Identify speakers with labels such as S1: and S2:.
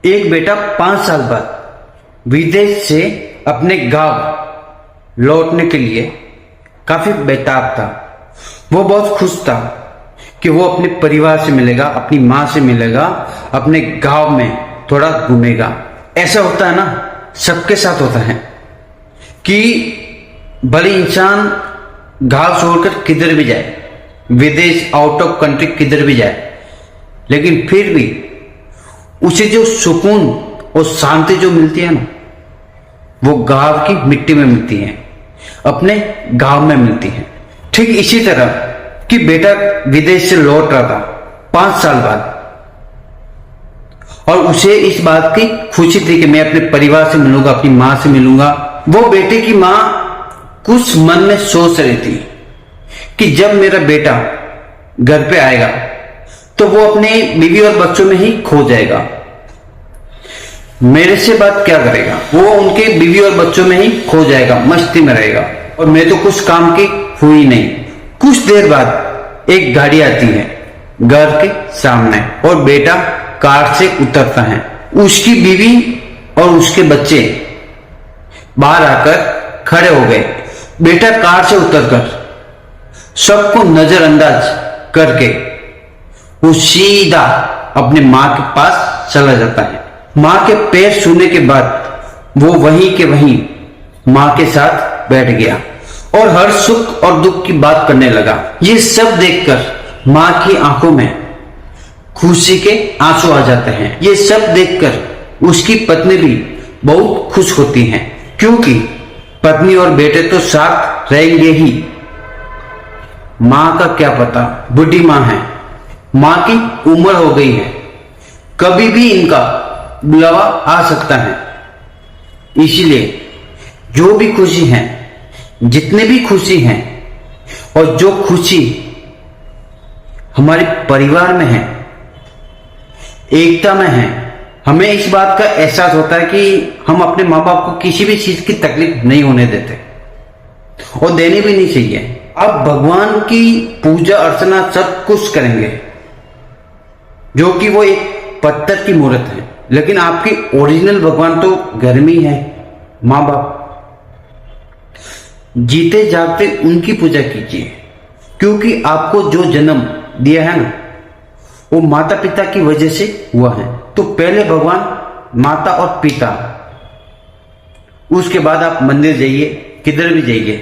S1: एक बेटा 5 साल बाद विदेश से अपने गांव लौटने के लिए काफी बेताब था। वो बहुत खुश था कि वो अपने परिवार से मिलेगा, अपनी माँ से मिलेगा, अपने गांव में थोड़ा घूमेगा। ऐसा होता है ना, सबके साथ होता है कि भले इंसान गांव छोड़कर किधर भी जाए, विदेश, आउट ऑफ कंट्री किधर भी जाए, लेकिन फिर भी उसे जो सुकून और शांति जो मिलती है ना, वो गांव की मिट्टी में मिलती है, अपने गांव में मिलती है। ठीक इसी तरह कि बेटा विदेश से लौट रहा था 5 साल बाद, और उसे इस बात की खुशी थी कि मैं अपने परिवार से मिलूंगा, अपनी मां से मिलूंगा। वो बेटे की मां कुछ मन में सोच रही थी कि जब मेरा बेटा घर पे आएगा तो वो अपने बीवी और बच्चों में ही खो जाएगा, मेरे से बात क्या करेगा, वो उनके बीवी और बच्चों में ही खो जाएगा, मस्ती में रहेगा, और मैं तो कुछ काम की हुई नहीं। कुछ देर बाद एक गाड़ी आती है घर के सामने और बेटा कार से उतरता है। उसकी बीवी और उसके बच्चे बाहर आकर खड़े हो गए। बेटा कार से उतरकर सबको नजरअंदाज करके वो सीधा अपने मां के पास चला जाता है। मां के पैर छूने के बाद वो वहीं के वहीं मां के साथ बैठ गया और हर सुख और दुख की बात करने लगा। ये सब देखकर मां की आंखों में खुशी के आंसू आ जाते हैं। ये सब देखकर उसकी पत्नी भी बहुत खुश होती हैं, क्योंकि पत्नी और बेटे तो साथ रहेंगे ही। मां का क्या पता, बुढ़ी मां है, मां की उम्र हो गई है, कभी भी इनका बुलावा आ सकता है। इसीलिए जो भी खुशी है, जितने भी खुशी हैं, और जो खुशी हमारे परिवार में है, एकता में है, हमें इस बात का एहसास होता है कि हम अपने माँ बाप को किसी भी चीज की तकलीफ नहीं होने देते, और देनी भी नहीं चाहिए। अब भगवान की पूजा अर्चना सब कुछ करेंगे, जो कि वो एक पत्थर की मूर्त है, लेकिन आपकी ओरिजिनल भगवान तो घर में ही है, माँ बाप। जीते जागते उनकी पूजा कीजिए, क्योंकि आपको जो जन्म दिया है ना, वो माता पिता की वजह से हुआ है। तो पहले भगवान, माता और पिता, उसके बाद आप मंदिर जाइए, किधर भी जाइए।